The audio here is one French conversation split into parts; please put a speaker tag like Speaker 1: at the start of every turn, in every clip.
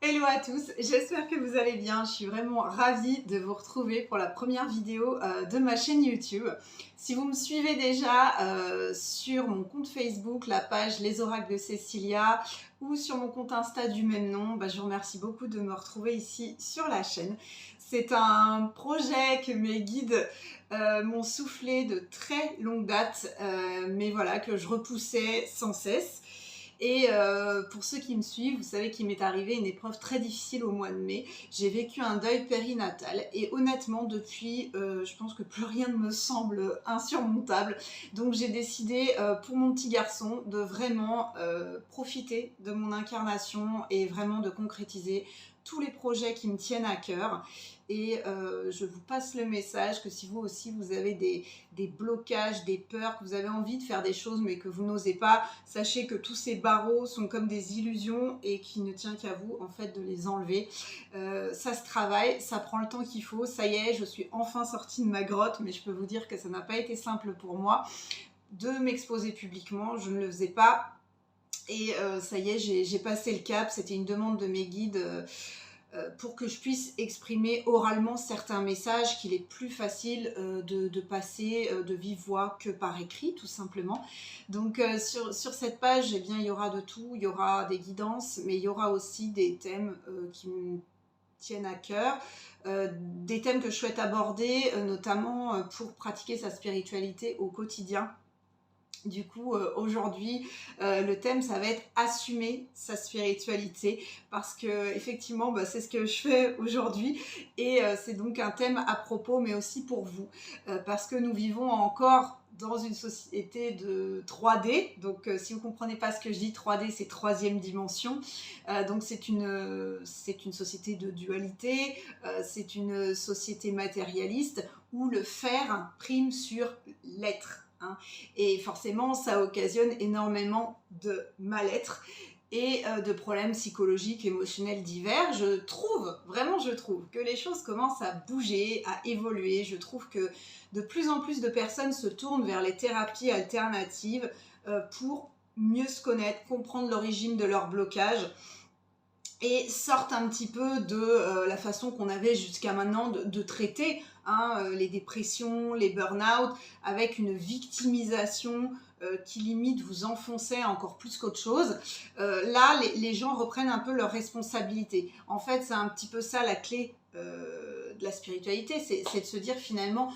Speaker 1: Hello à tous, j'espère que vous allez bien. Je suis vraiment ravie de vous retrouver pour la première vidéo de ma chaîne YouTube. Si vous me suivez déjà sur mon compte Facebook, la page Les Oracles de Cécilia, ou sur mon compte Insta du même nom, je vous remercie beaucoup de me retrouver ici sur la chaîne. C'est un projet que mes guides m'ont soufflé de très longue date, mais voilà, que je repoussais sans cesse. Et pour ceux qui me suivent, vous savez qu'il m'est arrivé une épreuve très difficile au mois de mai. J'ai vécu un deuil périnatal et honnêtement depuis, je pense que plus rien ne me semble insurmontable. Donc j'ai décidé pour mon petit garçon de vraiment profiter de mon incarnation et vraiment de concrétiser tous les projets qui me tiennent à cœur. Et je vous passe le message que si vous aussi vous avez des blocages, des peurs, que vous avez envie de faire des choses mais que vous n'osez pas, sachez que tous ces barreaux sont comme des illusions et qu'il ne tient qu'à vous en fait de les enlever. Ça se travaille, ça prend le temps qu'il faut. Ça y est, je suis enfin sortie de ma grotte, mais je peux vous dire que ça n'a pas été simple pour moi de m'exposer publiquement. Je ne le faisais pas et ça y est, j'ai passé le cap. C'était une demande de mes guides pour que je puisse exprimer oralement certains messages qu'il est plus facile de passer de vive voix que par écrit, tout simplement. Donc sur cette page, eh bien, il y aura de tout, il y aura des guidances, mais il y aura aussi des thèmes qui me tiennent à cœur, des thèmes que je souhaite aborder, notamment pour pratiquer sa spiritualité au quotidien. Du coup, aujourd'hui, le thème, ça va être assumer sa spiritualité parce que effectivement, c'est ce que je fais aujourd'hui et c'est donc un thème à propos, mais aussi pour vous, parce que nous vivons encore dans une société de 3D. Donc, si vous ne comprenez pas ce que je dis, 3D, c'est troisième dimension. Donc, c'est une société de dualité, c'est une société matérialiste où le faire prime sur l'être. Et forcément, ça occasionne énormément de mal-être et de problèmes psychologiques, émotionnels divers. Je trouve que les choses commencent à bouger, à évoluer. Je trouve que de plus en plus de personnes se tournent vers les thérapies alternatives pour mieux se connaître, comprendre l'origine de leur blocage et sortent un petit peu de la façon qu'on avait jusqu'à maintenant de traiter les dépressions, les burn-out, avec une victimisation qui limite vous enfonçait encore plus qu'autre chose. Là, les gens reprennent un peu leurs responsabilités. En fait, c'est un petit peu ça la clé de la spiritualité, c'est de se dire finalement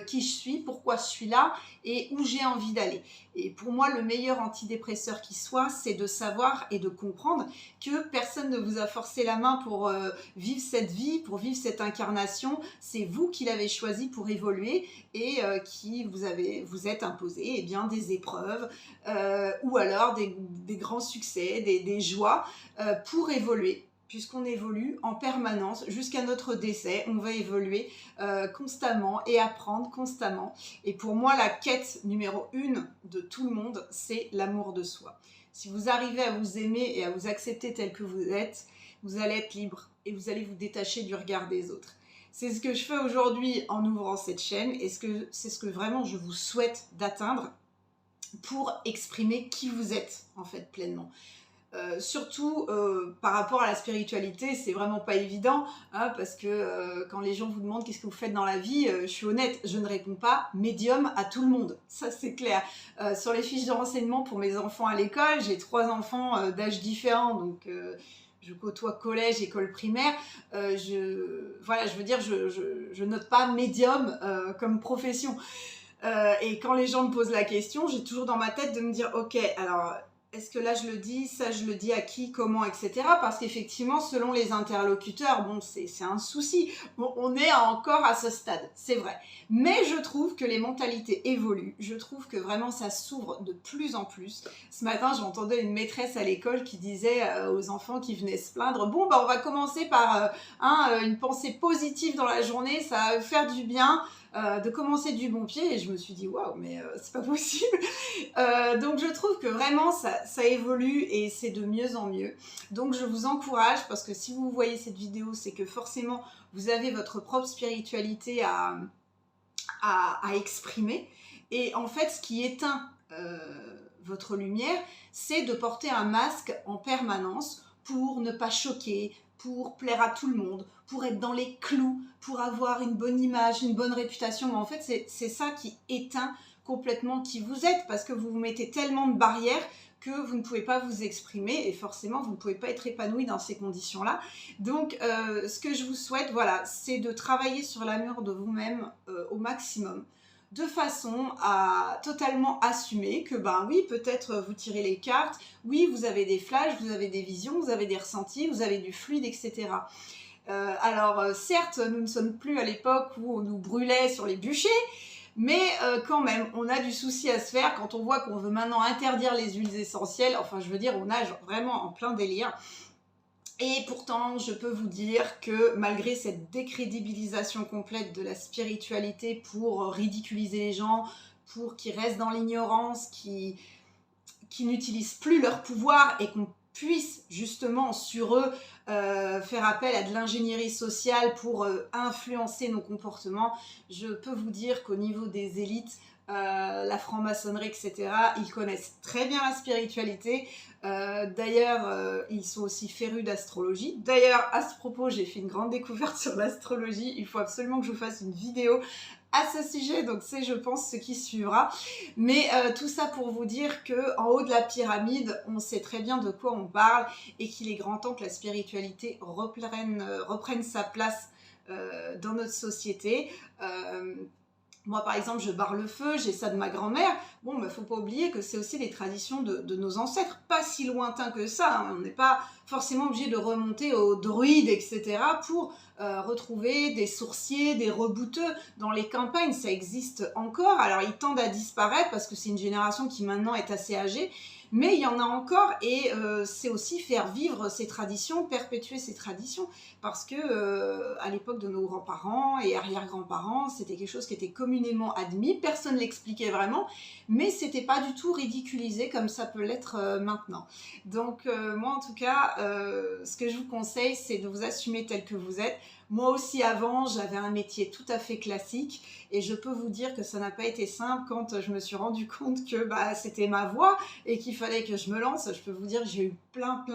Speaker 1: qui je suis, pourquoi je suis là et où j'ai envie d'aller. Et pour moi, le meilleur antidépresseur qui soit, c'est de savoir et de comprendre que personne ne vous a forcé la main pour vivre cette vie, pour vivre cette incarnation. C'est vous qui l'avez choisi pour évoluer et qui vous êtes imposé des épreuves ou alors des grands succès, des joies pour évoluer. Puisqu'on évolue en permanence jusqu'à notre décès, on va évoluer constamment et apprendre constamment. Et pour moi, la quête numéro 1 de tout le monde, c'est l'amour de soi. Si vous arrivez à vous aimer et à vous accepter tel que vous êtes, vous allez être libre et vous allez vous détacher du regard des autres. C'est ce que je fais aujourd'hui en ouvrant cette chaîne et c'est ce que vraiment je vous souhaite d'atteindre pour exprimer qui vous êtes en fait pleinement. Surtout par rapport à la spiritualité, c'est vraiment pas évident parce que quand les gens vous demandent qu'est-ce que vous faites dans la vie, je suis honnête, je ne réponds pas médium à tout le monde, ça c'est clair. Sur les fiches de renseignement pour mes enfants à l'école, j'ai 3 enfants d'âge différents, donc je côtoie collège, école primaire, je note pas médium comme profession. Et quand les gens me posent la question, j'ai toujours dans ma tête de me dire ok, alors est-ce que là je le dis, ça je le dis à qui, comment, etc. Parce qu'effectivement, selon les interlocuteurs, bon, c'est un souci. Bon, on est encore à ce stade, c'est vrai. Mais je trouve que les mentalités évoluent. Je trouve que vraiment ça s'ouvre de plus en plus. Ce matin, j'entendais une maîtresse à l'école qui disait aux enfants qui venaient se plaindre, bon, on va commencer par une pensée positive dans la journée, ça va faire du bien. De commencer du bon pied et je me suis dit waouh mais c'est pas possible donc je trouve que vraiment ça évolue et c'est de mieux en mieux, donc je vous encourage parce que si vous voyez cette vidéo c'est que forcément vous avez votre propre spiritualité à exprimer et en fait ce qui éteint votre lumière c'est de porter un masque en permanence pour ne pas choquer, pour plaire à tout le monde, pour être dans les clous, pour avoir une bonne image, une bonne réputation. Mais en fait, c'est ça qui éteint complètement qui vous êtes, parce que vous vous mettez tellement de barrières que vous ne pouvez pas vous exprimer et forcément vous ne pouvez pas être épanoui dans ces conditions-là. Donc ce que je vous souhaite, voilà, c'est de travailler sur l'amour de vous-même au maximum, de façon à totalement assumer que ben oui, peut-être vous tirez les cartes, oui, vous avez des flashs, vous avez des visions, vous avez des ressentis, vous avez du fluide, etc. Alors certes, nous ne sommes plus à l'époque où on nous brûlait sur les bûchers, mais quand même, on a du souci à se faire quand on voit qu'on veut maintenant interdire les huiles essentielles. Enfin, je veux dire, on nage vraiment en plein délire. Et pourtant, je peux vous dire que malgré cette décrédibilisation complète de la spiritualité pour ridiculiser les gens, pour qu'ils restent dans l'ignorance, qui n'utilisent plus leur pouvoir et qu'on puisse justement sur eux faire appel à de l'ingénierie sociale pour influencer nos comportements, je peux vous dire qu'au niveau des élites, la franc-maçonnerie, etc., ils connaissent très bien la spiritualité. D'ailleurs, ils sont aussi férus d'astrologie. D'ailleurs, à ce propos, j'ai fait une grande découverte sur l'astrologie. Il faut absolument que je vous fasse une vidéo à ce sujet, donc c'est, je pense, ce qui suivra. Mais tout ça pour vous dire qu'en haut de la pyramide, on sait très bien de quoi on parle et qu'il est grand temps que la spiritualité reprenne sa place dans notre société. Moi, par exemple, je barre le feu, j'ai ça de ma grand-mère. Bon, faut pas oublier que c'est aussi les traditions de nos ancêtres, pas si lointains que ça. Hein. On n'est pas forcément obligé de remonter aux druides, etc. pour retrouver des sourciers, des rebouteux. Dans les campagnes, ça existe encore. Alors, ils tendent à disparaître parce que c'est une génération qui maintenant est assez âgée. Mais il y en a encore et c'est aussi faire vivre ces traditions, perpétuer ces traditions. Parce que à l'époque de nos grands-parents et arrière-grands-parents, c'était quelque chose qui était communément admis. Personne ne l'expliquait vraiment, mais c'était pas du tout ridiculisé comme ça peut l'être maintenant. Donc moi en tout cas, ce que je vous conseille, c'est de vous assumer tel que vous êtes. Moi aussi avant, j'avais un métier tout à fait classique et je peux vous dire que ça n'a pas été simple quand je me suis rendu compte que c'était ma voie et qu'il fallait que je me lance. Je peux vous dire que j'ai eu plein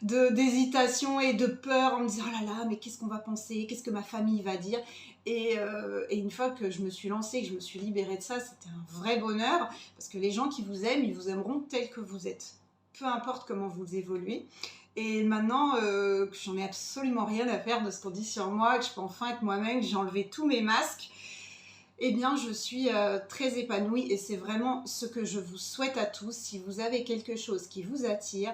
Speaker 1: d'hésitation et de peur en me disant oh là là, mais qu'est-ce qu'on va penser, qu'est-ce que ma famille va dire, et une fois que je me suis lancée, que je me suis libérée de ça, c'était un vrai bonheur parce que les gens qui vous aiment, ils vous aimeront tel que vous êtes, peu importe comment vous évoluez. Et maintenant que j'en ai absolument rien à faire de ce qu'on dit sur moi, que je peux enfin être moi-même, que j'ai enlevé tous mes masques, eh bien je suis très épanouie et c'est vraiment ce que je vous souhaite à tous. Si vous avez quelque chose qui vous attire,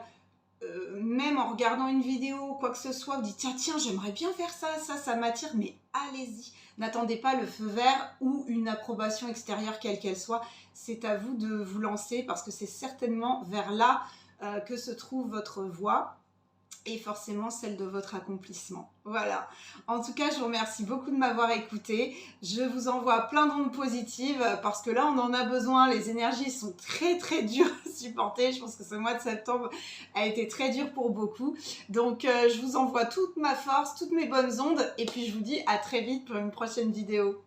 Speaker 1: même en regardant une vidéo, quoi que ce soit, vous dites tiens, j'aimerais bien faire ça m'attire, mais allez-y. N'attendez pas le feu vert ou une approbation extérieure quelle qu'elle soit. C'est à vous de vous lancer parce que c'est certainement vers là que se trouve votre voie et forcément celle de votre accomplissement. Voilà. En tout cas, je vous remercie beaucoup de m'avoir écouté. Je vous envoie plein d'ondes positives parce que là, on en a besoin. Les énergies sont très dures à supporter. Je pense que ce mois de septembre a été très dur pour beaucoup. Donc, je vous envoie toute ma force, toutes mes bonnes ondes et puis je vous dis à très vite pour une prochaine vidéo.